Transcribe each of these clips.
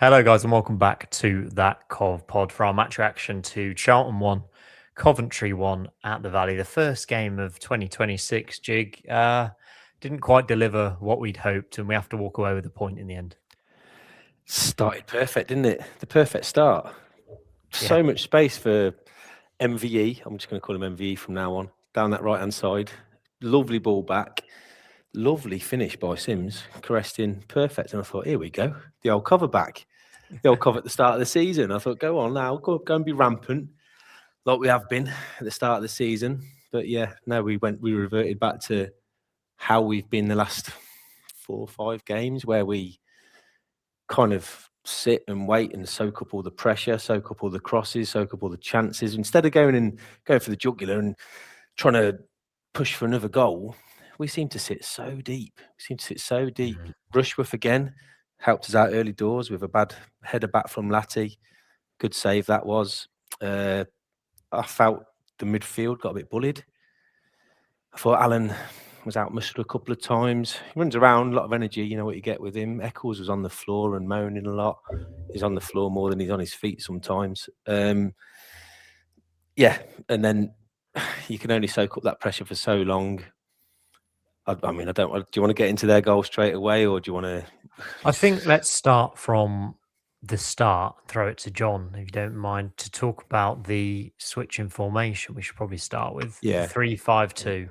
Hello, guys, and welcome back to that Cov pod for our match reaction to Charlton 1, Coventry 1 at the Valley. The first game of 2026, Jig. Didn't quite deliver what we'd hoped, and we have to walk away with a point in the end. Started perfect, didn't it? The perfect start. So Yeah. much space for MVE. I'm just going to call him MVE from now on. Down that right-hand side. Lovely ball back. Lovely finish by Sims. Caressed in perfect. And I thought, here we go. The old cover back. The old cover at the start of the season. I thought, go on now. Go and be rampant like we have been at the start of the season. But yeah, no, we reverted back to how we've been the last 4 or 5 games where we kind of sit and wait and soak up all the pressure, soak up all the crosses, soak up all the chances. Instead of going for the jugular and trying to push for another goal, we seem to sit so deep. Rushworth again helped us out early doors with a bad header back from Latty. Good save that was. I felt the midfield got a bit bullied. I thought Alan was out muscled a couple of times. He runs around, a lot of energy. You know what you get with him. Eccles was on the floor and moaning a lot. He's on the floor more than he's on his feet sometimes. Yeah, and then you can only soak up that pressure for so long. I mean, do you want to get into their goal straight away, or do you want to? I think let's start from the start. Throw it to John, if you don't mind, to talk about the switch in formation. We should probably start with 3-5-2.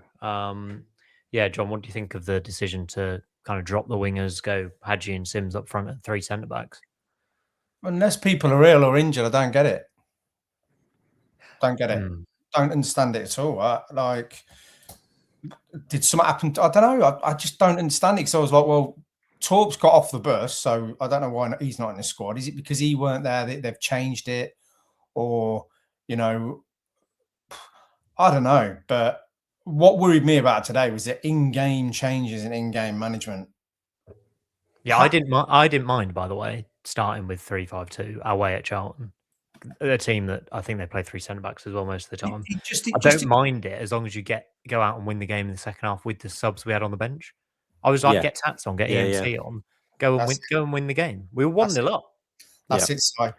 Yeah, John, what do you think of the decision to kind of drop the wingers, go Hadji and Sims up front at 3 centre backs? Unless people are ill or injured, I don't get it. Don't understand it at all. Did something happen? I don't know. I just don't understand it. Because I was like, well, Torp's got off the bus, so I don't know why he's not in the squad. Is it because he weren't there that they've changed it? Or, I don't know. But what worried me about today was the in-game changes and in-game management. Yeah, I didn't mind, by the way, starting with 3-5-2 away at Charlton. A team that I think they play 3 centre backs as well most of the time. I don't mind it as long as you go out and win the game in the second half with the subs we had on the bench. I was like, get Tats on, get EMC on, go and win the game. We were 1-0 up. That's it. So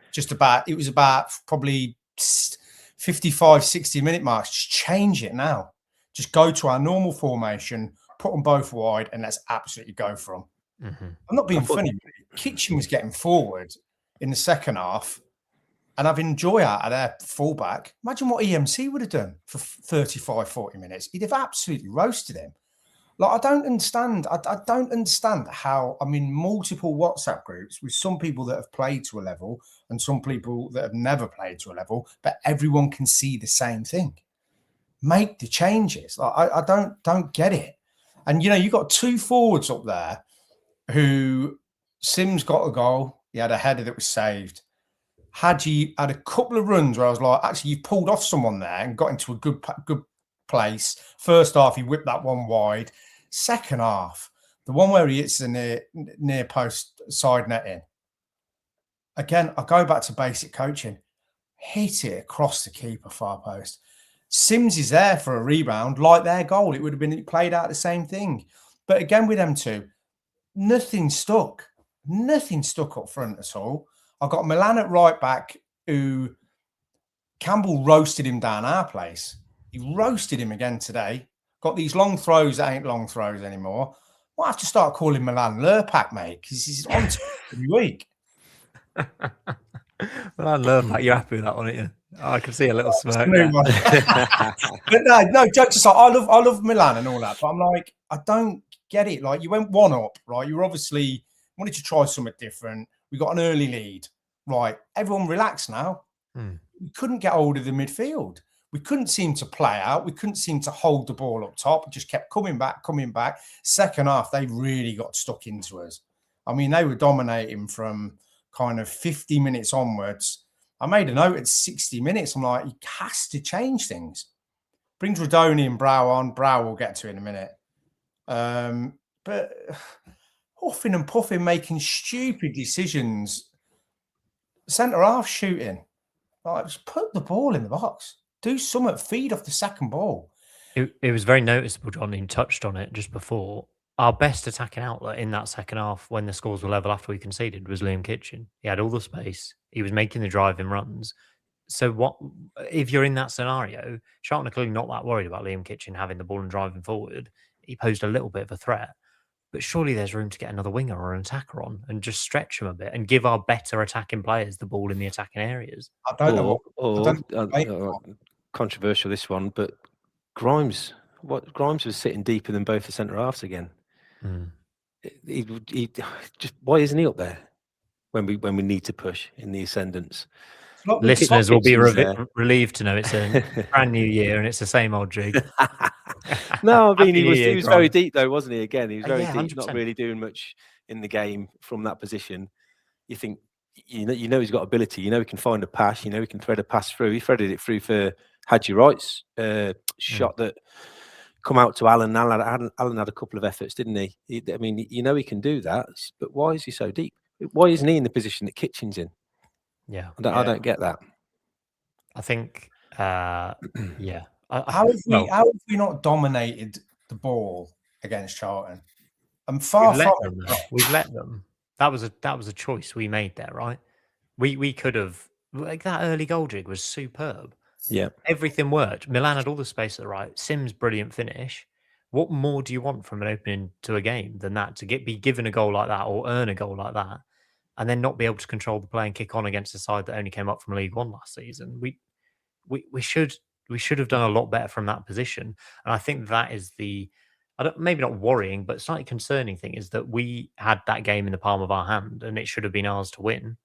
it was about probably 55, 60-minute marks. Just change it now. Just go to our normal formation, put them both wide, and let's absolutely go for them. I'm not being funny. Kitchen was getting forward in the second half and having joy out of their fullback. Imagine what EMC would have done for 35, 40 minutes. He'd have absolutely roasted him. Like, I don't understand. I don't understand how I'm in multiple WhatsApp groups with some people that have played to a level and some people that have never played to a level, but everyone can see the same thing. Make the changes. Like, I don't get it. And, you got 2 forwards up there who Sims got a goal. He had a header that was saved. Hadji had a couple of runs where I was like, actually, you've pulled off someone there and got into a good place. First half, he whipped that one wide. Second half, the one where he hits the near post side netting. Again, I go back to basic coaching. Hit it across the keeper far post. Sims is there for a rebound, like their goal. It would have been played out the same thing. But again, with them two, nothing stuck. Nothing stuck up front at all. I got Milan at right back, who Campbell roasted him down our place. He roasted him again today. Got these long throws that ain't long throws anymore. Might have to start calling Milan Lurpak, mate, because he's on every week. Milan Lurpak, you're happy with that one, aren't you? Oh, I can see a little smirk. But no, jokes aside, I love Milan and all that, but I'm like, I don't get it. Like, you went 1 up, right? You were obviously wanted to try something different. We got an early lead, right? Everyone relax now. We couldn't get hold of the midfield. We couldn't seem to play out. We couldn't seem to hold the ball up top. It just kept coming back. Second half, they really got stuck into us. I mean, they were dominating from kind of 50 minutes onwards. I made a note at 60 minutes. I'm like, he has to change things. Brings Rodoni and Brow on. Brow we'll get to in a minute. But huffing and puffing, making stupid decisions. Centre half shooting. Like, just put the ball in the box. Do something. Feed off the second ball. It was very noticeable, John. He touched on it just before. our best attacking outlet in that second half when the scores were level after we conceded was Liam Kitchen. He had all the space. He was making the driving runs. So what if you're in that scenario? Charlton are clearly not that worried about Liam Kitchen having the ball and driving forward. He posed a little bit of a threat, but surely there's room to get another winger or an attacker on and just stretch him a bit and give our better attacking players the ball in the attacking areas. I don't know or controversial this one, but Grimes was sitting deeper than both the centre halves again. He just, why isn't he up there when we need to push in the ascendants? Listeners will be relieved to know it's a brand new year and it's the same old jig. No, I mean he was very deep though, wasn't he? Again, he was very deep, 100%. not really doing much in the game from that position. You think you know he's got ability. You know he can find a pass. You know he can thread a pass through. He threaded it through for Hadji Wright's shot that come out to Alan. Alan had a couple of efforts, didn't he? I mean, you know he can do that, but why is he so deep? Why isn't he in the position that Kitchen's in? Yeah, I don't get that. I think, yeah. How have we not dominated the ball against Charlton? I'm far from it. We've let them. That was a choice we made there, right? We could have, like, that early goal jig was superb. Yeah, everything worked. Milan had all the space at the right. Sims brilliant finish. What more do you want from an opening to a game than that? To be given a goal like that or earn a goal like that, and then not be able to control the play and kick on against a side that only came up from League One last season. We should have done a lot better from that position. And I think that is maybe not worrying, but slightly concerning thing is that we had that game in the palm of our hand and it should have been ours to win.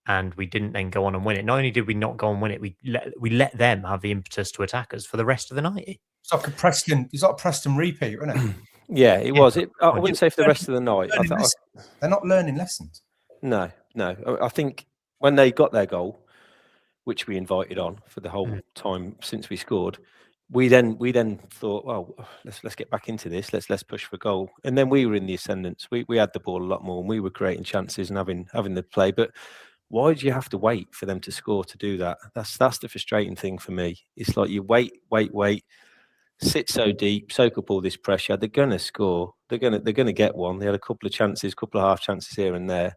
And we didn't then go on and win it. Not only did we not go and win it, we let them have the impetus to attack us for the rest of the night. It's like a Preston repeat, isn't it? Yeah, it was. I wouldn't say for the rest of the night. They're not learning lessons. No. I think when they got their goal, which we invited on for the whole time since we scored, we then thought, well, let's get back into this. Let's push for goal. And then we were in the ascendants. We had the ball a lot more, and we were creating chances and having the play. But why do you have to wait for them to score to do that? That's the frustrating thing for me. It's like you wait, sit so deep, soak up all this pressure. They're gonna score. They're gonna get one. They had a couple of half chances here and there,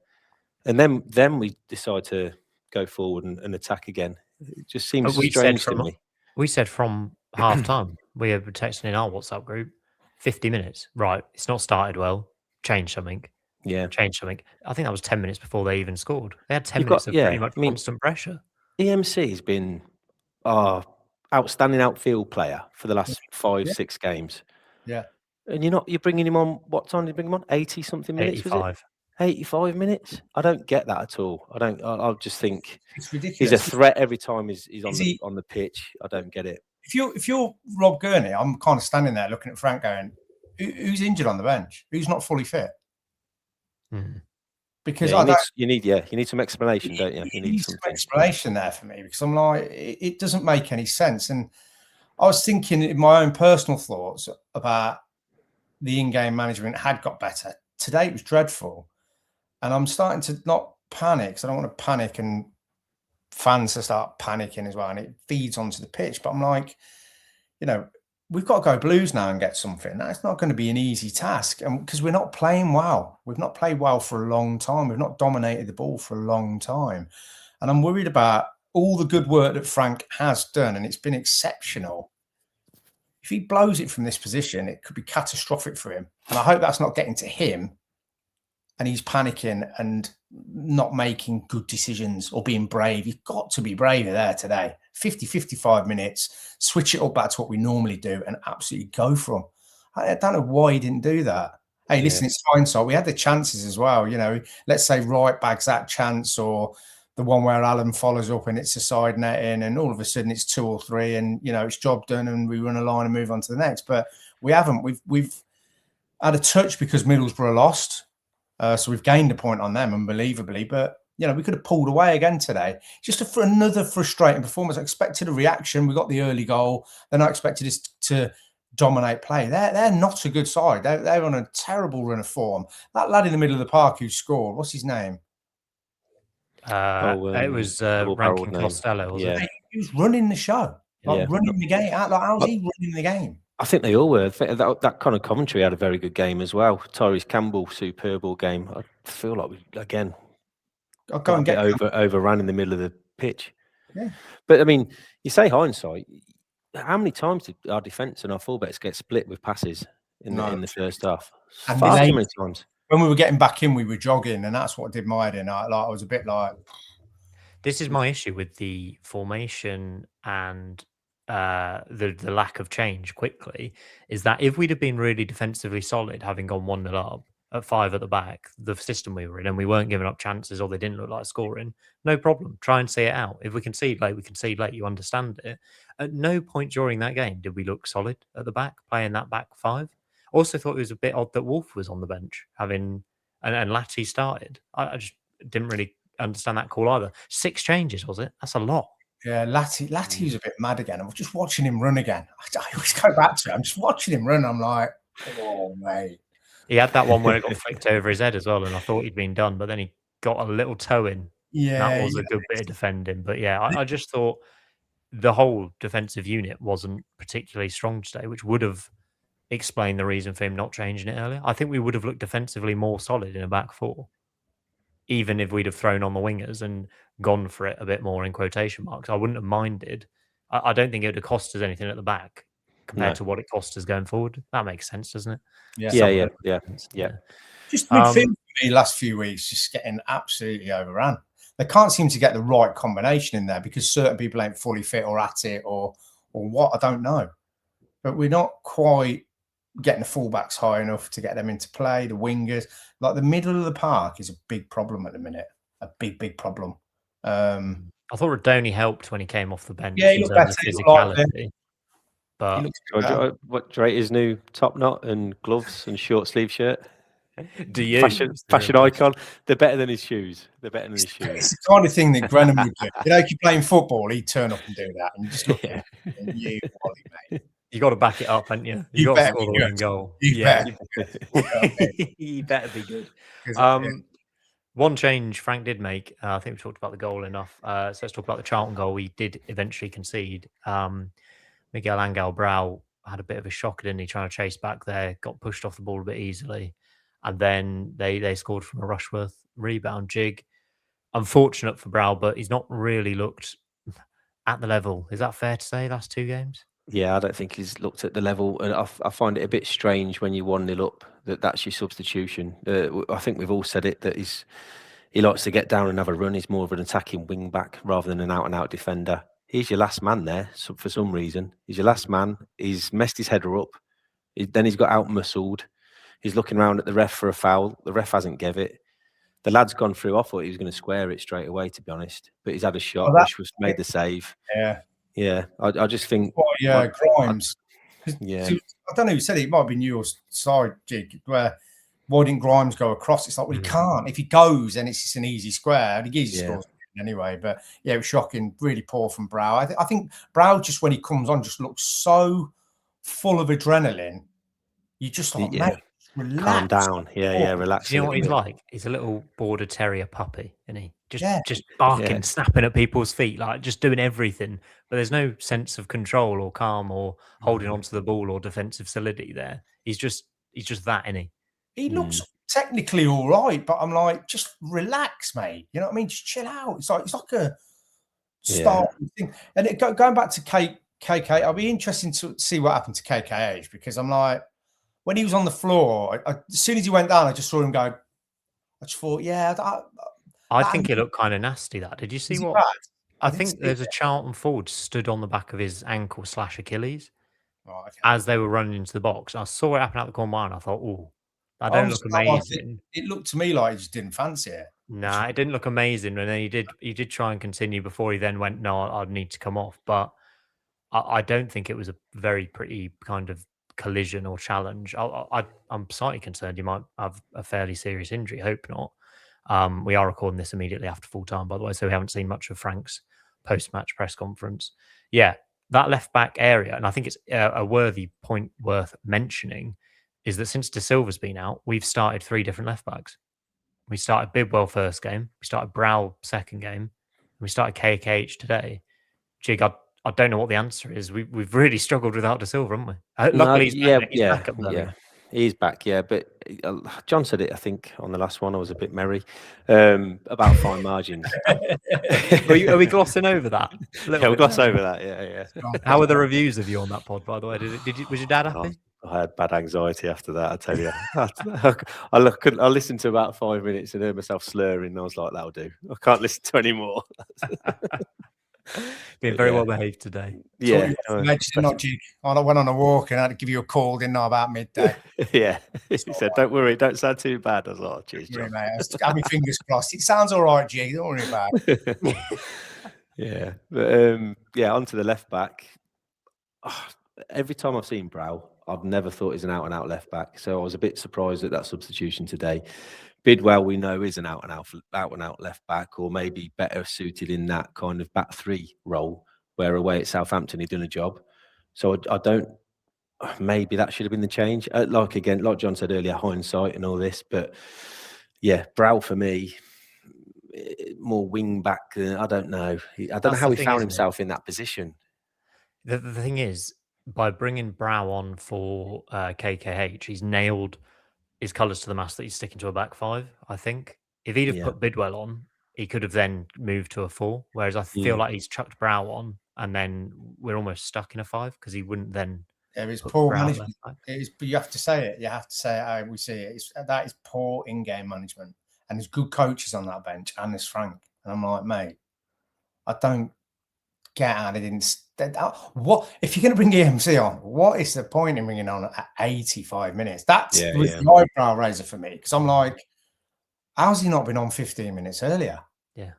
and then we decide to go forward and attack again. It just seems strange to me. We said from half time, we were texting in our WhatsApp group, 50 minutes. Right, it's not started well. Change something. Yeah, change something. I think that was 10 minutes before they even scored. They had 10 minutes of pretty much constant pressure. EMC has been outstanding outfield player for the last 5-6 games. Yeah, and you're bringing him on. What time did you bring him on? 80-something minutes. 85. Was it? 85 minutes. I don't get that at all. I don't. I just think it's ridiculous. He's a threat every time he's on the pitch. I don't get it. If you're Rob Gurney, I'm kind of standing there looking at Frank going, who's injured on the bench? Who's not fully fit? Because you need some explanation, don't you? You need some explanation there for me, because I'm like, it doesn't make any sense. And I was thinking in my own personal thoughts about the in-game management had got better. Today it was dreadful, and I'm starting to not panic because I don't want to panic and fans to start panicking as well, and it feeds onto the pitch. But I'm like, we've got to go Blues now and get something. That's not going to be an easy task, and because we're not playing well. We've not played well for a long time. We've not dominated the ball for a long time. And I'm worried about all the good work that Frank has done, and it's been exceptional. If he blows it from this position, it could be catastrophic for him. And I hope that's not getting to him and he's panicking and not making good decisions or being brave. You've got to be braver there today. 55 minutes, switch it all back to what we normally do and absolutely go for them. I don't know why he didn't do that. Hey, listen, it's hindsight. We had the chances as well. Let's say Wright bags that chance, or the one where Alan follows up and it's a side netting, and all of a sudden it's 2 or 3 and, it's job done and we run a line and move on to the next. But we haven't. We've had a touch because Middlesbrough lost. So we've gained a point on them, unbelievably. But, we could have pulled away again today. Just for another frustrating performance. I expected a reaction. We got the early goal. Then I expected us to dominate play. They're not a good side. They're on a terrible run of form. That lad in the middle of the park who scored, what's his name? It was Rankin Costello, wasn't it? He was running the show, running the game. How's he running the game? I think they all were. That kind of Coventry had a very good game as well. Tyrese Campbell, superb all game. I feel like we again got a bit overrun in the middle of the pitch. Yeah. But I mean, you say hindsight. How many times did our defence and our fullbacks get split with passes in the first half? And Far too many times. When we were getting back in, we were jogging, and that's what did my head in. I was a bit like, this is my issue with the formation and the lack of change quickly, is that if we'd have been really defensively solid, having gone 1-0 up at 5 at the back, the system we were in, and we weren't giving up chances or they didn't look like scoring, no problem. Try and see it out. If we concede late, we concede late. You understand it. At no point during that game did we look solid at the back, playing that back 5. Also thought it was a bit odd that Wolf was on the bench, and Latty started. I just didn't really understand that call either. 6 changes, was it? That's a lot. Yeah, Latty was a bit mad again. I'm just watching him run again. I always go back to it. I'm just watching him run. I'm like, oh, mate. He had that one where it got flicked over his head as well, and I thought he'd been done, but then he got a little toe in. Yeah. That was a good bit of defending. But yeah, I just thought the whole defensive unit wasn't particularly strong today, which would have explained the reason for him not changing it earlier. I think we would have looked defensively more solid in a back 4, even if we'd have thrown on the wingers and gone for it a bit more in quotation marks. I wouldn't have minded. I don't think it would have cost us anything at the back compared to what it cost us going forward. That makes sense, doesn't it? Yeah. Just midfield for me last few weeks, just getting absolutely overrun. They can't seem to get the right combination in there because certain people ain't fully fit or at it or what, I don't know. But we're not quite getting the fullbacks high enough to get them into play, the wingers. Like the middle of the park is a big problem at the minute. A big problem. I thought Radoni helped when he came off the bench. Yeah, he looked better. Physicality. But do you rate his new top knot and gloves and short sleeve shirt? Do you? Fashion icon. They're better than his shoes. It's the kind of thing that Grenham would do. You know, if you're playing football, he'd turn up and do that. And you just look at him and you, Wally, mate. You got to back it up, haven't you? You got to score the winning goal. You better be good. One change Frank did make, I think we talked about the goal enough. So let's talk about the Charlton goal. We did eventually concede. Miguel Angel Brau had a bit of a shock, didn't he? Trying to chase back there, got pushed off the ball a bit easily. And then they scored from a Rushworth rebound jig. Unfortunate for Brau, but he's not really looked at the level. Is that fair to say, last 2 games? Yeah, I don't think he's looked at the level. And I find it a bit strange when you 1-0 up that's your substitution. I think we've all said it, that he likes to get down and have a run. He's more of an attacking wing back rather than an out-and-out defender. He's your last man there for some reason. He's your last man. He's messed his header up. Then he's got out-muscled. He's looking around at the ref for a foul. The ref hasn't give it. The lad's gone through. I thought he was going to square it straight away, to be honest. But he's had a shot. Rushworth made the save. Yeah. I just think... Grimes. Yeah. I don't know who said it. It might have been your side, Jig, where why didn't Grimes go across? It's like, well, he can't. If he goes, then it's just an easy square. And he gives scores anyway. But yeah, it was shocking. Really poor from Brau. I think Brau, just when he comes on, just looks so full of adrenaline. You just like, mate, relax. Calm down. Relax. Do you know what he's like? He's a little border terrier puppy, isn't he? Just barking, snapping at people's feet, like just doing everything. But there's no sense of control or calm or holding onto the ball or defensive solidity there. He's just that, isn't he? He looks technically all right, but I'm like, just relax, mate. You know what I mean? Just chill out. It's like a start thing. And going back to KK, I'll be interested to see what happened to KKH, because I'm like, when he was on the floor, as soon as he went down, I just saw him go. I just thought, I think it looked kind of nasty. That did you see what? Bad? I think there's a Charlton forward stood on the back of his ankle / Achilles as they were running into the box. I saw it happen at the corner, and I thought, oh, that don't look amazing. It looked to me like he just didn't fancy it. Nah, it didn't look amazing, and then he did try and continue before he then went, no, I'd need to come off. But I don't think it was a very pretty kind of collision or challenge. I'm slightly concerned he might have a fairly serious injury. Hope not. We are recording this immediately after full time, by the way, so we haven't seen much of Frank's post-match press conference. Yeah, that left-back area, and I think it's a worthy point worth mentioning, is that since De Silva's been out, we've started 3 different left-backs. We started Bidwell first game, we started Brau second game, and we started KKH today. Jig, I don't know what the answer is. We've really struggled without De Silva, haven't we? No, Luckily, yeah, he's back at Birmingham. yeah. He's back, yeah. But John said it, I think, on the last one. I was a bit merry about fine margins. Are we glossing over that? Yeah, we'll gloss over that. Yeah. How were the reviews of you on that pod, by the way? Was your dad happy? I had bad anxiety after that, I tell you. I listened to about 5 minutes and heard myself slurring. And I was like, that'll do. I can't listen to any more. Being very well behaved today. Yeah. Not Jig. I went on a walk and I had to give you a call, didn't I, about midday? Yeah. He said, don't worry, don't sound too bad. I was like, oh, cheers, John. Mate. I have my fingers crossed. It sounds all right, Jig. Don't worry about it. Yeah. But, on to the left back. Oh, every time I've seen Brow, I've never thought he's an out-and-out left back. So I was a bit surprised at that substitution today. Bidwell, we know, is an out-and-out left back, or maybe better suited in that kind of back three role, where away at Southampton he'd done a job. So I don't. Maybe that should have been the change. Like John said earlier, hindsight and all this. But yeah, Brow for me, more wing back. I don't know. I don't know how he found himself in that position. The thing is, by bringing Brow on for KKH, he's nailed his colours to the mast that he's sticking to a back five, I think. If he'd have put Bidwell on, he could have then moved to a 4. Whereas I feel like he's chucked Brow on and then we're almost stuck in a 5 because he wouldn't then. There is poor management. You have to say it. You have to say it how we see it. That is poor in-game management. And there's good coaches on that bench, and there's Frank. And I'm like, mate, I don't get how they didn't. What if you're going to bring EMC on? What is the point in bringing on at 85 minutes? That's the eyebrow raiser for me, because I'm like, how's he not been on 15 minutes earlier? Yeah,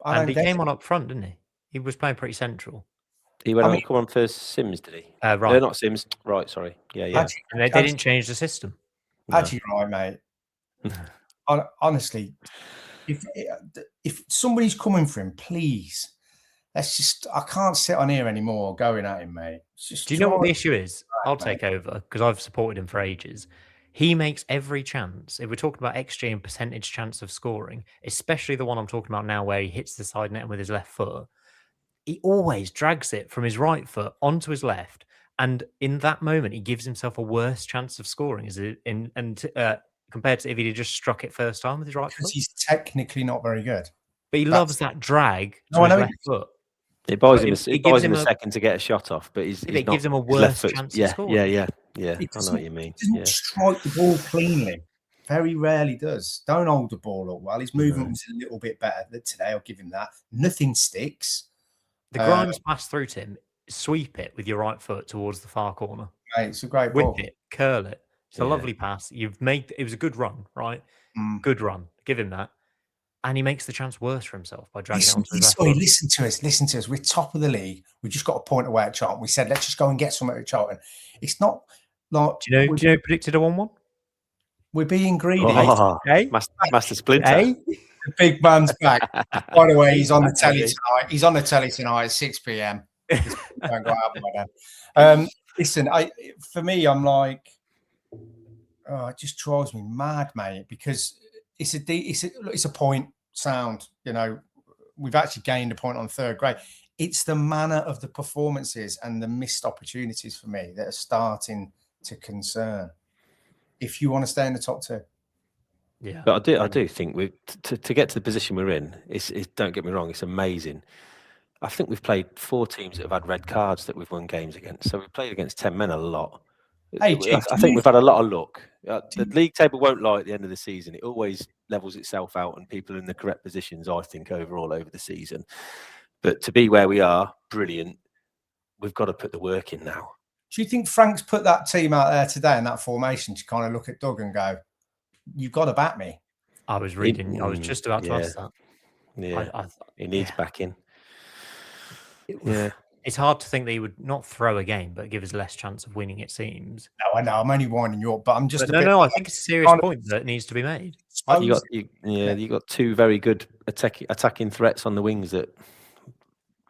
and he came on up front, didn't he? He was playing pretty central. He went come on for Sims, did he? Right, not Sims. Right, sorry. Yeah. And they didn't change the system. Actually, right, mate. Honestly, if somebody's coming for him, please. I can't sit on here anymore going at him, mate. Do you know what the issue is? I'll take over because I've supported him for ages. He makes every chance. If we're talking about XG and percentage chance of scoring, especially the one I'm talking about now where he hits the side net with his left foot, he always drags it from his right foot onto his left. And in that moment, he gives himself a worse chance of scoring compared to if he'd just struck it first time with his right foot. Because he's technically not very good. But he loves that drag to his left foot. It buys him a second to get a shot off, but it gives him a worse chance of scoring. Yeah. I know what you mean. He doesn't strike the ball cleanly. Very rarely does. Don't hold the ball up well. His movement was a little bit better today. I'll give him that. Nothing sticks. The Grimes pass through to him, sweep it with your right foot towards the far corner. Mate, it's a great ball. Whip it, curl it. It's a lovely pass. It was a good run, right? Good run. Give him that. And he makes the chance worse for himself by dragging it onto his left foot. Listen to us. We're top of the league. We just got a point away at Charlton. We said, let's just go and get something at Charlton. It's not like... Do you know predicted a 1-1? We're being greedy. Master Splinter. The big man's back. By the way, he's on the telly tonight. He's on the telly tonight at 6 p.m. Don't go out by then. Listen, for me, I'm like... it just drives me mad, mate, because... It's a point sound, we've actually gained a point on third grade. It's the manner of the performances and the missed opportunities for me that are starting to concern. If you want to stay in the top 2. Yeah. But I do think to get to the position we're in, it's don't get me wrong, it's amazing. I think we've played 4 teams that have had red cards that we've won games against. So we've played against 10 men a lot. I think we've had a lot of luck. The league table won't lie at the end of the season. It always levels itself out and people are in the correct positions, I think, overall over the season. But to be where we are, brilliant. We've got to put the work in now. Do you think Frank's put that team out there today in that formation to kind of look at Doug and go, you've got to back me? I was just about to ask that. Yeah, he needs backing. It's hard to think that he would not throw a game, but give us less chance of winning, it seems. No, I know. I'm only winding you up, but I'm just... No, I think it's a serious point that needs to be made. You got 2 very good attacking threats on the wings that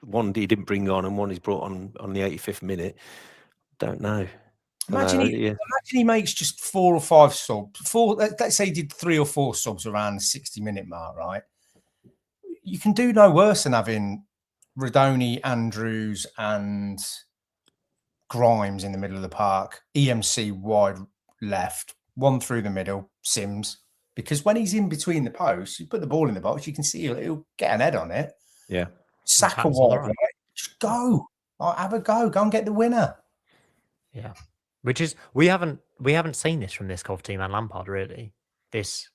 one he didn't bring on and one he's brought on the 85th minute. Don't know. Imagine he makes just 4 or 5 subs. Let's say he did 3 or 4 subs around the 60-minute mark, right? You can do no worse than having Radoni, Andrews, and Grimes in the middle of the park. EMC wide left, one through the middle, Sims. Because when he's in between the posts, you put the ball in the box, you can see he'll get an head on it. Yeah. Saka wide right. Just go. Have a go. Go and get the winner. Yeah. Which is we haven't seen this from this Cov team and Lampard, really. This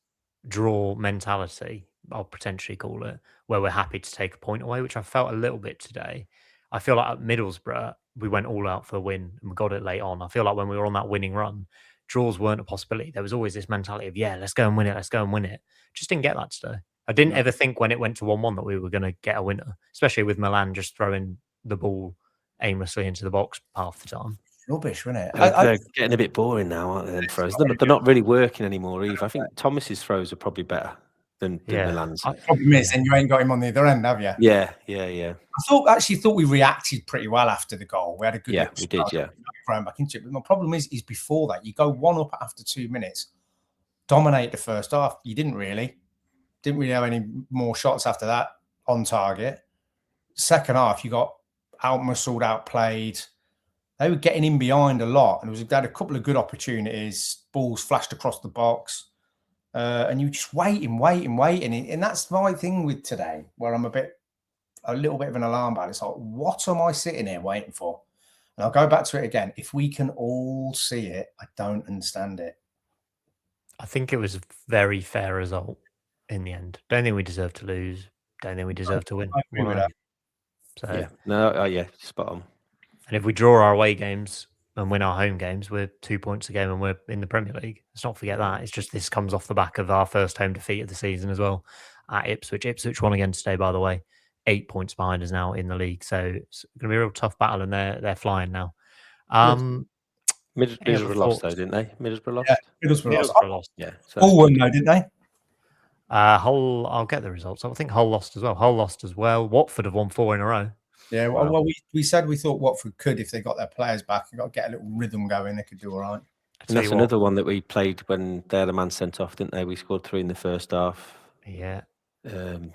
draw mentality, I'll potentially call it, where we're happy to take a point away, which I felt a little bit today. I feel like at Middlesbrough, we went all out for the win and we got it late on. I feel like when we were on that winning run, draws weren't a possibility. There was always this mentality of, yeah, let's go and win it. Let's go and win it. Just didn't get that today. I didn't ever think when it went to 1-1 that we were going to get a winner, especially with Milan just throwing the ball aimlessly into the box half the time. Rubbish, wasn't it? They're getting a bit boring now, aren't they? Throws. They're not really working anymore either. I think Thomas's throws are probably better than Milan's. The problem is, then you ain't got him on the other end, have you? Yeah. I thought we reacted pretty well after the goal. We had a good we did, thrown back into it. But my problem is before that, you go 1-up after 2 minutes, dominate the first half. You didn't really have any more shots after that on target. Second half, you got out-muscled, outplayed. They were getting in behind a lot, and they had a couple of good opportunities. Balls flashed across the box, and you just waiting, and that's my thing with today, where I'm a little bit of an alarm bell. It's like, what am I sitting here waiting for? And I'll go back to it again. If we can all see it, I don't understand it. I think it was a very fair result in the end. Don't think we deserve to lose. Don't think we deserve to win. I agree with that. So spot on. And if we draw our away games and win our home games, we're 2 points a game and we're in the Premier League. Let's not forget that. It's just this comes off the back of our first home defeat of the season as well at Ipswich. Ipswich won again today, by the way. 8 points behind us now in the league. So it's going to be a real tough battle, and they're flying now. Middlesbrough lost, though, didn't they? Middlesbrough lost? Yeah, Middlesbrough lost. Yeah. So Hull won, though, didn't they? Hull, I'll get the results. I think Hull lost as well. Watford have won 4 in a row. Yeah, well, we said we thought Watford could, if they got their players back and got to get a little rhythm going, they could do all right. And that's another one that we played when they had a man sent off, didn't they? We scored 3 in the first half. Yeah. And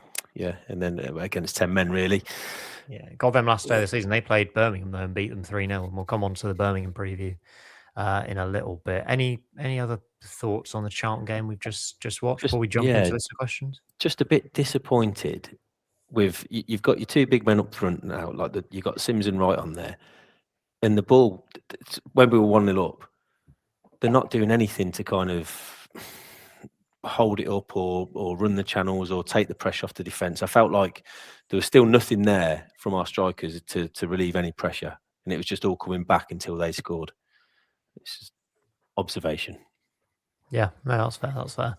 then against 10 men, really. Yeah, got them last day of the season. They played Birmingham, though, and beat them 3-0. And we'll come on to the Birmingham preview in a little bit. Any other thoughts on the Charlton game we've just watched before we jump into this questions? Just a bit disappointed with you've got your 2 big men up front now, like you've got Sims and Wright on there, and the ball when we were 1-0 up, they're not doing anything to kind of hold it up or run the channels or take the pressure off the defence. I felt like there was still nothing there from our strikers to relieve any pressure, and it was just all coming back until they scored. It's just observation. Yeah, no, that's fair.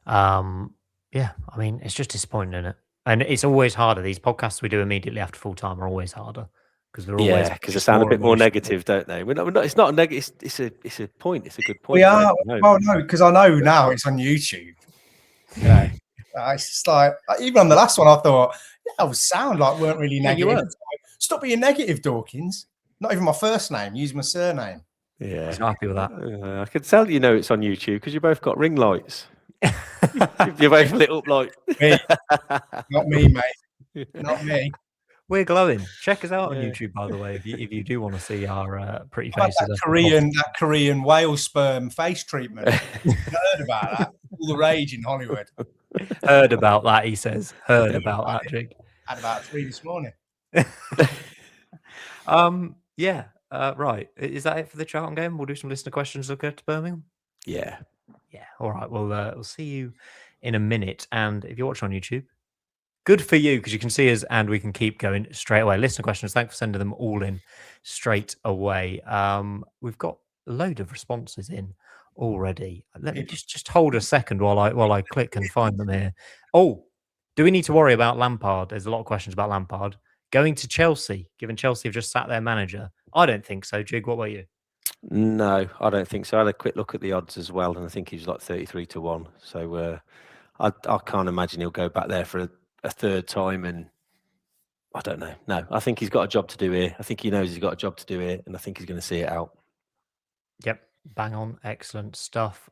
Yeah, I mean, it's just disappointing, isn't it? And it's always harder. These podcasts we do immediately after full time are always harder because they're always because they sound a bit more negative, don't they? We're not. It's not a negative. It's a point. It's a good point. We are. Well, no, because I know now it's on YouTube. You know, it's just like even on the last one, I thought I would sound like weren't really negative. Yeah, Stop being negative, Dawkins. Not even my first name. Use my surname. Yeah, I'm happy with that. I can tell it's on YouTube because you both got ring lights. You're both lit up like me. Not me, mate. Not me. We're glowing. Check us out on YouTube, by the way, if you do want to see our pretty faces. That Korean whale sperm face treatment. You heard about that? All the rage in Hollywood. Heard about that, he says. Heard about that, Jig. Had about 3 this morning. Right. Is that it for the Charlton game? We'll do some listener questions. We'll go to Birmingham. Yeah. All right. Well, we'll see you in a minute. And if you're watching on YouTube, good for you because you can see us and we can keep going straight away. Listener questions. Thanks for sending them all in straight away. We've got a load of responses in already. Let me just hold a second while I click and find them here. Oh, do we need to worry about Lampard? There's a lot of questions about Lampard going to Chelsea, given Chelsea have just sat their manager. I don't think so. Jig, what about you? No, I don't think so. I had a quick look at the odds as well, and I think he's like 33-1. So I can't imagine he'll go back there for a third time. And I don't know. No, I think he's got a job to do here. I think he knows he's got a job to do here, and I think he's going to see it out. Yep, bang on. Excellent stuff.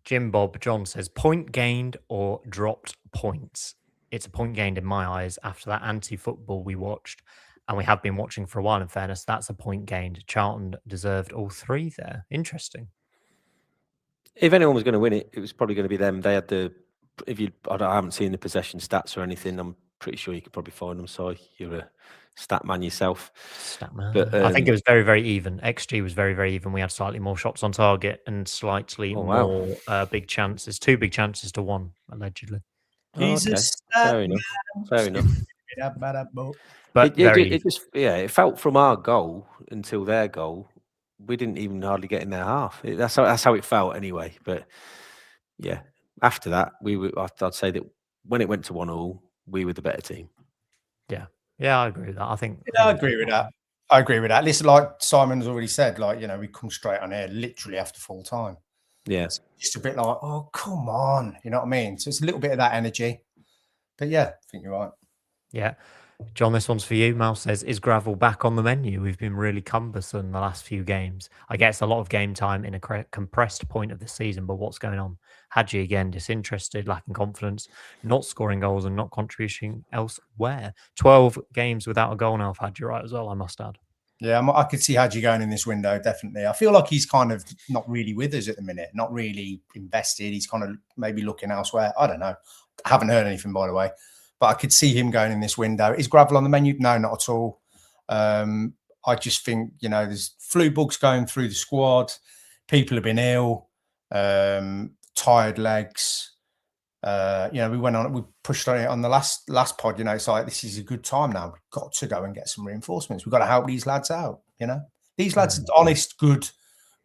Jim Bob John says, point gained or dropped points? it's a point gained in my eyes after that anti-football we watched, and we have been watching for a while. In fairness, that's a point gained. Charlton deserved all 3 there. Interesting. If anyone was going to win it, it was probably going to be them. They had the. I haven't seen the possession stats or anything. I'm pretty sure you could probably find them. So you're a stat man yourself. Stat man. But I think it was very, very even. XG was very, very even. We had slightly more shots on target and slightly more big chances. 2 big chances to 1, allegedly. He's okay. a stat man. Fair enough. But it felt from our goal until their goal, we didn't even hardly get in their half. That's how it felt anyway. But yeah, after that, I'd say that when it went to 1-1, we were the better team. Yeah, I agree with that. I agree with that. I agree with that. Listen, like Simon's already said, like, we come straight on air literally after full time. Yeah. It's just a bit like, oh, come on. You know what I mean? So it's a little bit of that energy. But yeah, I think you're right. Yeah. John, this one's for you. Mal says, is gravel back on the menu? We've been really cumbersome the last few games. I guess a lot of game time in a compressed point of the season, but what's going on? Hadji again, disinterested, lacking confidence, not scoring goals and not contributing elsewhere. 12 games without a goal now for Hadji, right, as well, I must add. Yeah, I could see Hadji going in this window, definitely. I feel like he's kind of not really with us at the minute, not really invested. He's kind of maybe looking elsewhere. I don't know. I haven't heard anything, by the way. But I could see him going in this window. Is gravel on the menu? No, not at all. I just think, there's flu bugs going through the squad. People have been ill, tired legs. We pushed on it on the last pod. It's like, this is a good time now. We've got to go and get some reinforcements. We've got to help these lads out. These lads are honest, good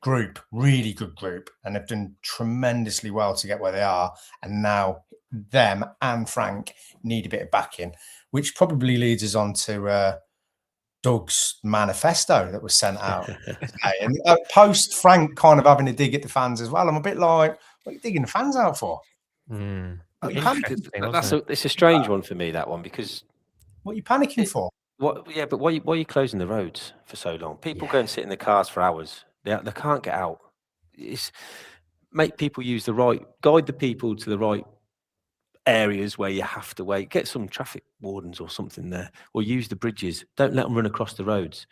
group, really good group, and have done tremendously well to get where they are. And now them and Frank need a bit of backing, which probably leads us on to Doug's manifesto that was sent out today. And post Frank kind of having a dig at the fans as well. I'm a bit like, what are you digging the fans out for? It's a strange one for me, that one, because what are you panicking for? But why are you closing the roads for so long? People go and sit in the cars for hours. They can't get out. Make people guide the people to the right areas where you have to wait. Get some traffic wardens or something there, or use the bridges. Don't let them run across the roads.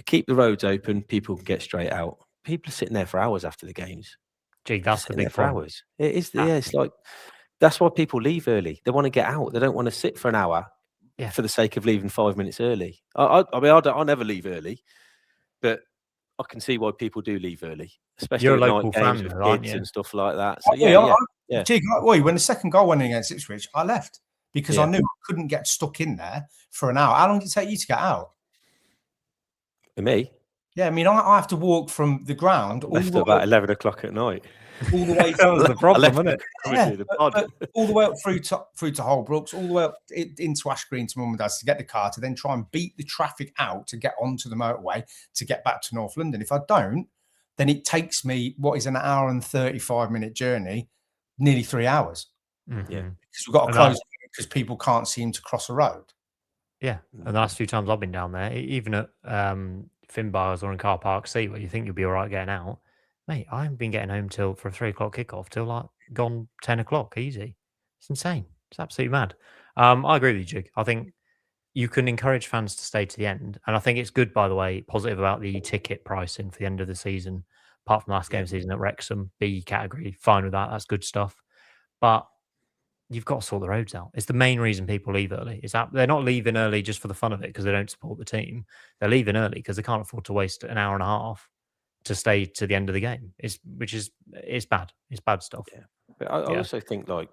Keep the roads open. People can get straight out. People are sitting there for hours after the games. Gee, that's the big problem. Hours. It is. Yeah, it's like that's why people leave early. They want to get out. They don't want to sit for an hour for the sake of leaving 5 minutes early. I'll never leave early, but I can see why people do leave early, especially You're a at local night games fan, with kids and stuff like that. So when the second goal went in against Ipswich, I left because I knew I couldn't get stuck in there for an hour. How long did it take you to get out? For me? Yeah, I mean, I have to walk from the ground about 11 o'clock at night. All the way that was the problem, wasn't it? All the way up through to Holbrooks, all the way up into Ash Green to Mum and Dad's to get the car, to then try and beat the traffic out to get onto the motorway to get back to North London. If I don't, then it takes me what is an hour and 35-minute journey, nearly 3 hours. Mm-hmm. Yeah, because we've got to close because people can't seem to cross a road. Yeah, and the last few times I've been down there, even at fin bars or in car park C, where you think you'll be all right getting out, mate, I haven't been getting home for a 3 o'clock kickoff till like gone 10 o'clock easy. It's insane. It's absolutely mad. I agree with you, Jig. I think you can encourage fans to stay to the end. And I think it's good, by the way, positive about the ticket pricing for the end of the season, apart from the last game of the season at Wrexham, B category, fine with that. That's good stuff. But you've got to sort the roads out. It's the main reason people leave early. Is that they're not leaving early just for the fun of it because they don't support the team. They're leaving early because they can't afford to waste an hour and a half to stay to the end of the game. It's bad. It's bad stuff. Yeah. But I also think like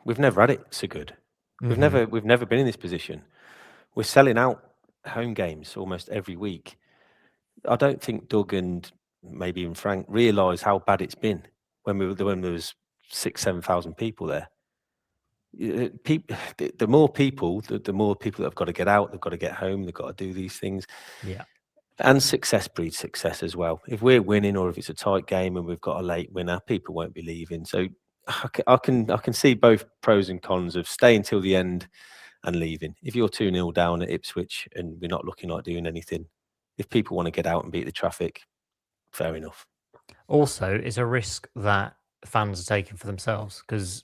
we've never had it so good. We've never been in this position. We're selling out home games almost every week. I don't think Doug and maybe even Frank realise how bad it's been when there was 6,000-7,000 people there. The more people, the more people that have got to get out, they've got to get home, they've got to do these things. Yeah. And success breeds success as well. If we're winning or if it's a tight game and we've got a late winner, people won't be leaving. So I can see both pros and cons of staying till the end and leaving. If you're 2-0 down at Ipswich and we're not looking like doing anything, if people want to get out and beat the traffic, fair enough. Also, it's a risk that fans are taking for themselves because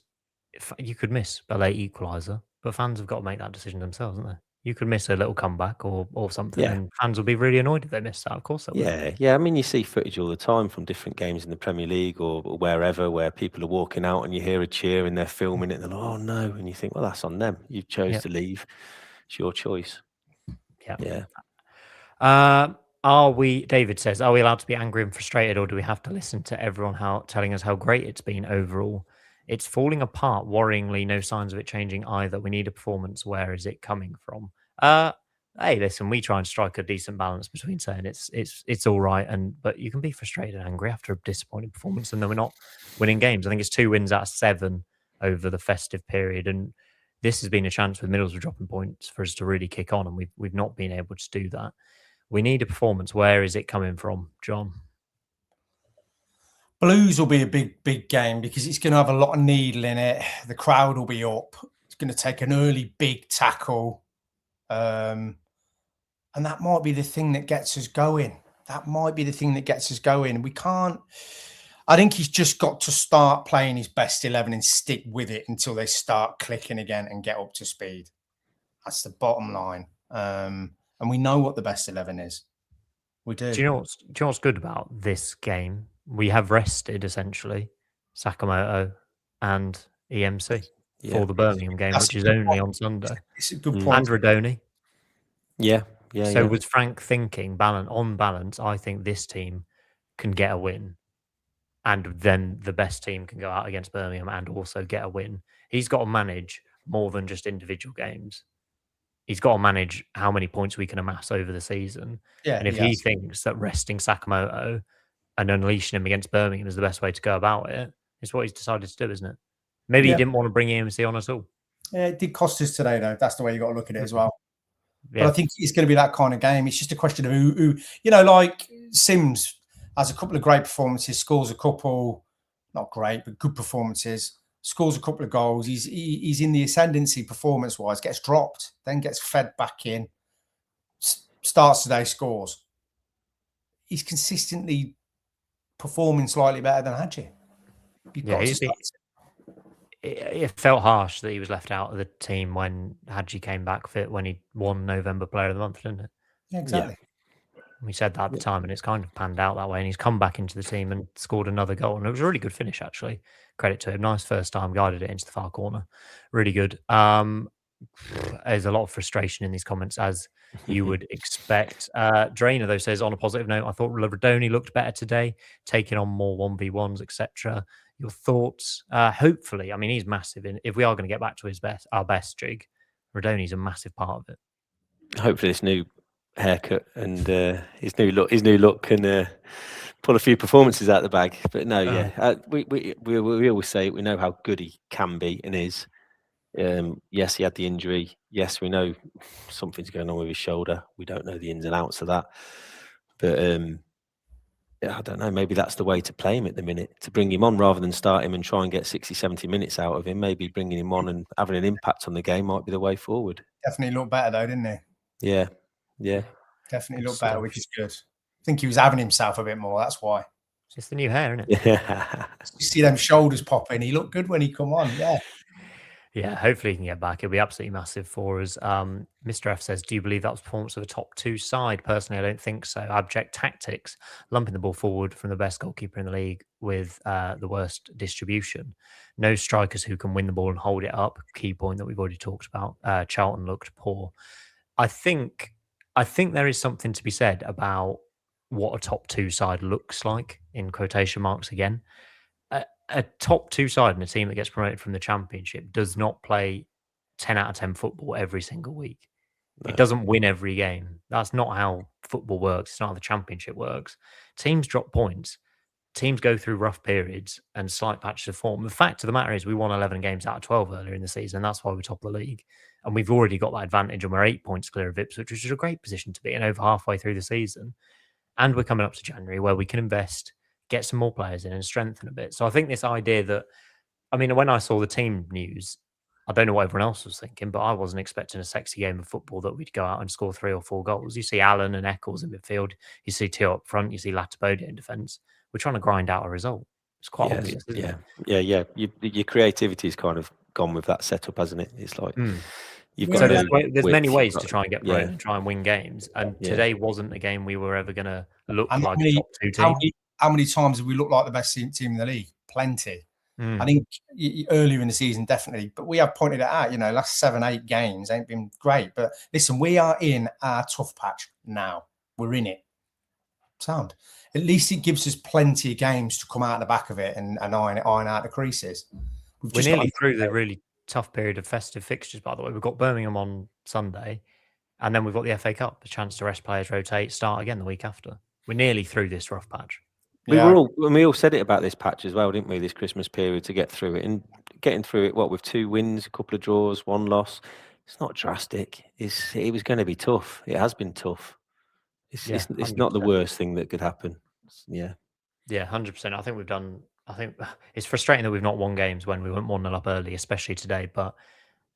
you could miss a late equaliser, but fans have got to make that decision themselves, haven't they? You could miss a little comeback or something, Yeah. and fans will be really annoyed if they miss that. Of course they will. Yeah. I mean, you see footage all the time from different games in the Premier League or wherever, where people are walking out and you hear a cheer and they're filming it and they're like, "Oh no," and you think, "Well, that's on them. You chose to leave. It's your choice." Yeah. David says, are we allowed to be angry and frustrated, or do we have to listen to everyone telling us how great it's been overall? It's falling apart worryingly, no signs of it changing either. We need a performance. Where is it coming from? Hey, listen, we try and strike a decent balance between saying it's all right, but you can be frustrated and angry after a disappointing performance, and then we're not winning games. I think it's 2 wins out of 7 over the festive period, and this has been a chance with Middlesbrough dropping points for us to really kick on, and we've not been able to do that. We need a performance. Where is it coming from, John? Blues will be a big game because it's going to have a lot of needle in it. The crowd will be up. It's going to take an early big tackle. And that might be the thing that gets us going. We can't. I think he's just got to start playing his best 11 and stick with it until they start clicking again and get up to speed. That's the bottom line. And we know what the best 11 is. We do. Do you know what's good about this game? We have rested, essentially, Sakamoto and EMC for the Birmingham game, which is only on Sunday. It's a good point. And Rodoni. Yeah. So was Frank thinking, on balance, I think this team can get a win, and then the best team can go out against Birmingham and also get a win. He's got to manage more than just individual games. He's got to manage how many points we can amass over the season. And if he thinks that resting Sakamoto and unleashing him against Birmingham is the best way to go about it, it's what he's decided to do, isn't it? Maybe he didn't want to bring EMC on at all. Yeah, it did cost us today, though. That's the way you got to look at it as well. Yeah. But I think it's going to be that kind of game. It's just a question of who like Sims has a couple of great performances, scores a couple, not great, but good performances. Scores a couple of goals. He's in the ascendancy performance-wise, gets dropped, then gets fed back in, starts today, scores. He's consistently performing slightly better than Hadji. It felt harsh that he was left out of the team when Hadji came back fit, when he won November Player of the Month, didn't it? Yeah, exactly. We said that at the time, and it's kind of panned out that way. And he's come back into the team and scored another goal. And it was a really good finish, actually. Credit to him. Nice first time, guided it into the far corner. Really good. There's a lot of frustration in these comments, as you would expect. Drainer, though, says, on a positive note, I thought Rodoni looked better today, taking on more 1v1s, etc. Your thoughts? Hopefully, I mean, he's massive. If we are going to get back to our best jig, Rodoni's a massive part of it. Hopefully, this new haircut and his new look can pull a few performances out of the bag. But no, we always say we know how good he can be and is. Yes, he had the injury. Yes, we know something's going on with his shoulder. We don't know the ins and outs of that. But I don't know. Maybe that's the way to play him at the minute, to bring him on rather than start him and try and get 60, 70 minutes out of him. Maybe bringing him on and having an impact on the game might be the way forward. Definitely looked better, though, didn't he? Yeah. Definitely looked better, which is good. I think he was having himself a bit more. That's why. It's just the new hair, isn't it? Yeah. You see them shoulders popping. He looked good when he come on. Yeah, hopefully he can get back. It'll be absolutely massive for us. Mr. F says, do you believe that was performance of a top 2 side? Personally, I don't think so. Abject tactics, lumping the ball forward from the best goalkeeper in the league with the worst distribution. No strikers who can win the ball and hold it up. Key point that we've already talked about. Charlton looked poor. I think there is something to be said about what a top 2 side looks like, in quotation marks again. A top 2 side and a team that gets promoted from the Championship does not play 10 out of 10 football every single week. No. It doesn't win every game. That's not how football works. It's not how the Championship works. Teams drop points. Teams go through rough periods and slight patches of form. The fact of the matter is we won 11 games out of 12 earlier in the season. That's why we're top of the league. And we've already got that advantage, and we're 8 points clear of Ipswich, which is a great position to be in over halfway through the season. And we're coming up to January where we can invest, get some more players in and strengthen a bit. So I think this idea that, I mean, when I saw the team news, I don't know what everyone else was thinking, but I wasn't expecting a sexy game of football that we'd go out and score 3 or 4 goals. You see Allen and Eccles in midfield. You see Teo up front. You see Latibodia in defence. We're trying to grind out a result. It's quite obvious, isn't it? Yeah. Your creativity is kind of gone with that setup, hasn't it? It's like you've So got there's many width, ways to try and get promoted yeah. and try and win games. And today wasn't a game we were ever going to look And like a top 2 team. how many times have we looked like the best team in the league? Plenty. I think earlier in the season, definitely. But we have pointed it out, last 7-8 games ain't been great. But listen, we are in our tough patch now. We're in it. Sound. At least it gives us plenty of games to come out the back of it and iron out the creases. We're nearly through the really tough period of festive fixtures, by the way. We've got Birmingham on Sunday, and then we've got the FA Cup, a chance to rest players, rotate, start again the week after. We're nearly through this rough patch. We all said it about this patch as well, didn't we? This Christmas period to get through it, and getting through it, with 2 wins, a couple of draws, 1 loss. It's not drastic. It was going to be tough. It has been tough. It's not the worst thing that could happen. Yeah. Yeah, 100%. I think it's frustrating that we've not won games when we went 1-0 up early, especially today. But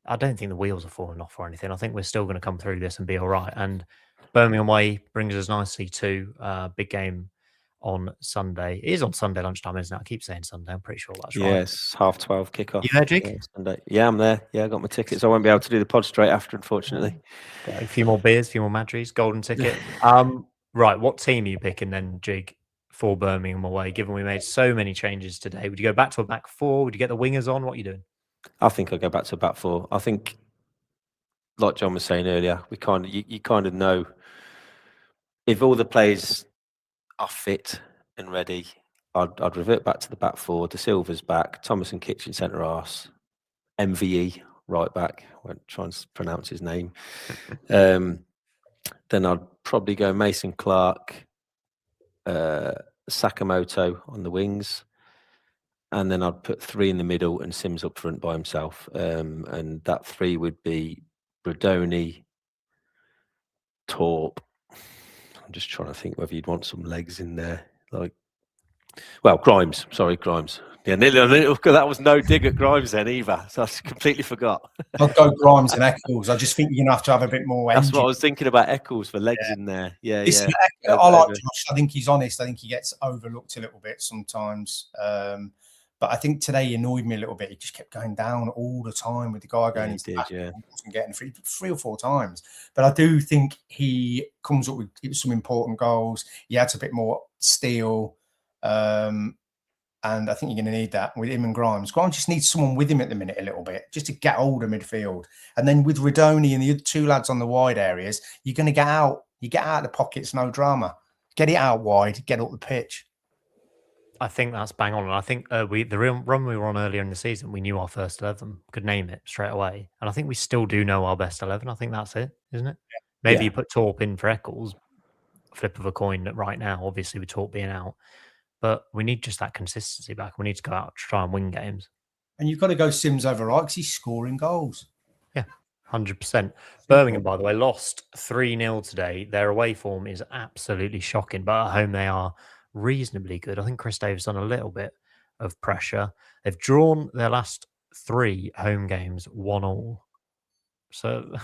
I don't think the wheels are falling off or anything. I think we're still going to come through this and be all right. And Birmingham away brings us nicely to big game on Sunday. It is on Sunday lunchtime, isn't it? I keep saying Sunday. I'm pretty sure that's right. Yes, 12:30 kickoff. You there, Jig? Sunday. Yeah, I'm there. Yeah, I got my tickets. I won't be able to do the pod straight after, unfortunately. A few more beers, a few more Madries, golden ticket. Right, what team are you picking then, Jig, for Birmingham away, given we made so many changes today? Would you go back to a back 4? Would you get the wingers on? What are you doing? I think I'll go back to a back 4. I think, like John was saying earlier, you kind of know if all the players are fit and ready, I'd revert back to the back 4. De Silva's back, Thomas and Kitchen centre arse, MVE right back. I won't try and pronounce his name. Then I'd probably go Mason Clark, Sakamoto on the wings, and then I'd put 3 in the middle and Sims up front by himself. And that 3 would be Brodoni, Torp. I'm just trying to think whether you'd want some legs in there, Grimes. Sorry, Grimes. Yeah, that was no dig at Grimes then either. So I completely forgot. I'll go Grimes and Eccles. I just think you're going to have a bit more energy. That's what I was thinking about, Eccles for legs in there. Yeah, Listen, yeah. I like Josh. I think he's honest. I think he gets overlooked a little bit sometimes. But I think today he annoyed me a little bit. He just kept going down all the time with the guy going into the back and getting 3 or 4 times. But I do think he comes up with some important goals. He adds a bit more steel. And I think you're going to need that with him and Grimes. Grimes just needs someone with him at the minute a little bit, just to get older midfield. And then with Rodoni and the other 2 lads on the wide areas, you're going to get out. You get out of the pockets, no drama. Get it out wide, get up the pitch. I think that's bang on. And I think the run we were on earlier in the season, we knew our first 11, could name it straight away. And I think we still do know our best 11. I think that's it, isn't it? Yeah. Maybe you put Torp in for Eccles, flip of a coin right now, obviously with Torp being out. But we need just that consistency back. We need to go out and try and win games. And you've got to go Sims over right because he's scoring goals. Yeah, 100%. Birmingham, by the way, lost 3-0 today. Their away form is absolutely shocking, but at home they are reasonably good. I think Chris Davis done a little bit of pressure. They've drawn their last 3 home games 1-1. So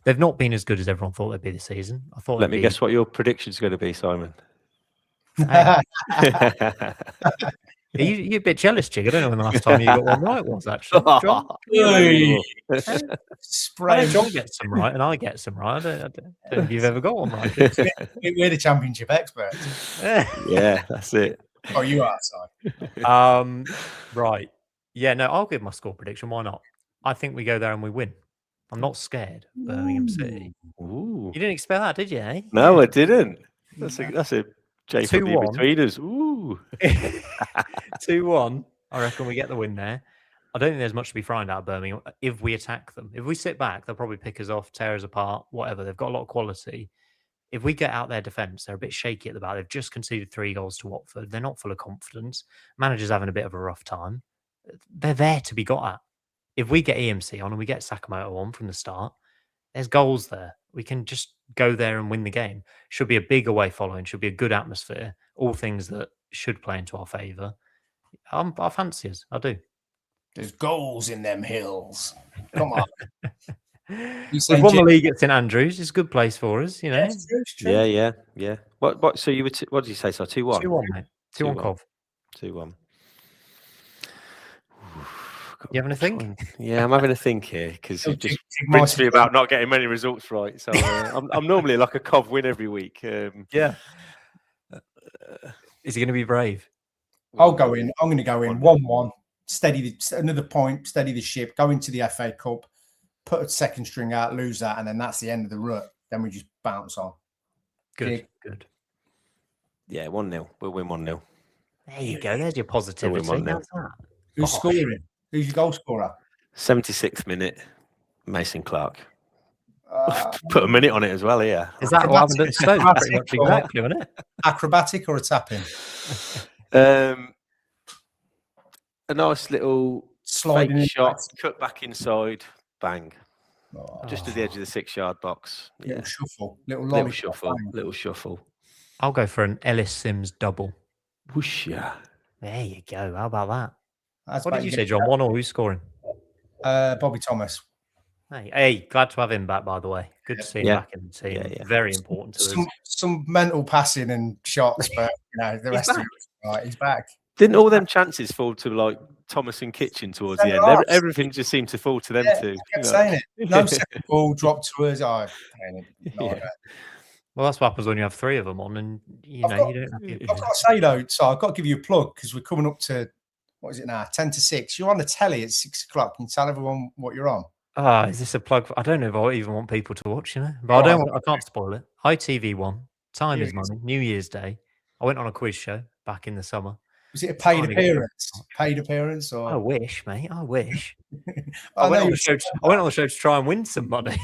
they've not been as good as everyone thought they'd be this season. I thought. Let me guess what your prediction is going to be, Simon. You're a bit jealous, Jig. I don't know when the last time you got one right was, actually. John, John gets some right and I get some right. I don't know if you've ever got one right. We're the championship experts. Yeah, that's it. Oh, you are, sorry. Right. Yeah, no, I'll give my score prediction. Why not? I think we go there and we win. I'm not scared. Birmingham City. Ooh. You didn't expect that, did you, eh? No, I didn't. That's a J4 between us. Ooh. 2-1. I reckon we get the win there. I don't think there's much to be frightened out of Birmingham if we attack them. If we sit back, they'll probably pick us off, tear us apart, whatever. They've got a lot of quality. If we get out their defence, they're a bit shaky at the back. They've just conceded 3 goals to Watford. They're not full of confidence. Manager's having a bit of a rough time. They're there to be got at. If we get EMC on and we get Sakamoto on from the start, there's goals there. We can just go there and win the game. Should be a big away following. Should be a good atmosphere. All things that should play into our favour. I fancy us. I do. There's goals in them hills. Come on. We've won the league at St Andrews. It's a good place for us, you know. Yeah, it's true. Yeah. What? So you were? What did you say? So 2-1. 2-1, mate. 2-1 Cov. 2-1. You having a think? Yeah, I'm having a think here because you just rinsed me about not getting many results right. So I'm normally like a Cov win every week. Yeah. Is he going to be brave? I'll go in. I'm going to go in 1-1. Steady another point. Steady the ship. Go into the FA Cup. Put a second string out. Lose that, and then that's the end of the rut. Then we just bounce on. Good. Yeah, 1-0. We'll win 1-0. There you go. There's your positivity. We'll win 1-0. Who's scoring? Who's your goal scorer? 76th minute, Mason Clark. Put a minute on it as well here. Is that what happened at Stoke? Pretty much exactly, wasn't it? Acrobatic or a tap-in? A nice little sliding shot, cut back inside, bang. Just at the edge of the 6-yard box. Little shuffle. Little shuffle. I'll go for an Ellis Sims double. Whoosh, yeah. There you go. How about that? That's what did you say, John? 1 or who's scoring? Bobby Thomas. Hey, glad to have him back, by the way. Good to see him back in the team. Yeah. Very important to us. Some mental passing and shots, but the rest of it, right, he's back. Didn't all them chances fall to like Thomas and Kitchen towards the end? Everything just seemed to fall to them too. I kept saying it. No second ball dropped to us. Well, that's what happens when you have 3 of them on, and you don't. I've got to say though, so I've got to give you a plug because we're coming up to what is it now? 10 to 6. You're on the telly at 6 o'clock. Can you tell everyone what you're on? Is this a plug? I don't know if I even want people to watch, but I can't spoil it. ITV1, Time is Money, New Year's Day. I went on a quiz show back in the summer. Was it a paid appearance? Paid appearance, or I wish, mate. I wish. I went on the show to try and win some money.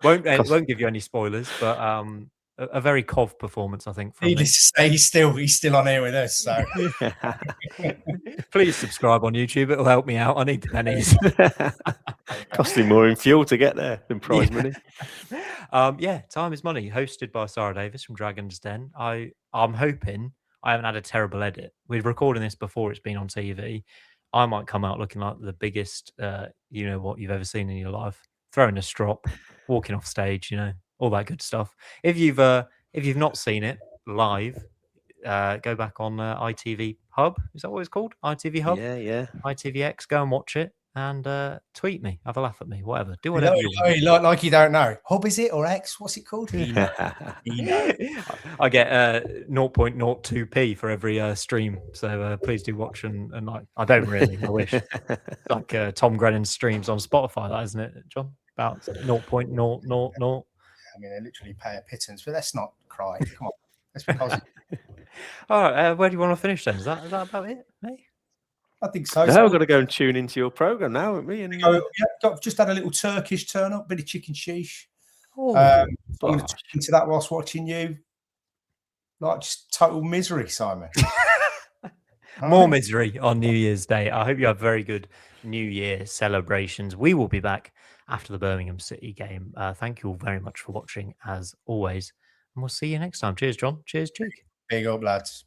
Won't give you any spoilers, but a very Cov performance, I think. Needless to say, he's still on here with us. So please subscribe on YouTube; it'll help me out. I need the pennies. Costing more in fuel to get there than prize money. Time is Money, hosted by Sarah Davis from Dragon's Den. I'm hoping I haven't had a terrible edit. We're recording this before it's been on TV. I might come out looking like the biggest, what you've ever seen in your life, throwing a strop, walking off stage, all that good stuff. If you've not seen it live, go back on ITV Hub. Is that what it's called? ITV Hub? Yeah. ITVX. Go and watch it and tweet me. Have a laugh at me. Whatever. Do whatever you want. Like you don't know. Hub is it or X? What's it called? I get 0.02p for every stream. So please do watch and like. I don't really. I wish. Like Tom Grennan's streams on Spotify, that isn't it, John? About 0.000. I mean, they literally pay a pittance, but let's not cry. Come on, let's be positive. All right, where do you want to finish then? Is that about it, mate? I think so. Now we've got to go and tune into your program now, haven't we? Just had a little Turkish turn up, bit of chicken sheesh. So I'm going to tune into that whilst watching you. Like just total misery, Simon. More misery on New Year's Day. I hope you have very good New Year celebrations. We will be back after the Birmingham City game. Thank you all very much for watching, as always. And we'll see you next time. Cheers, John. Cheers, Jake. Big up, lads.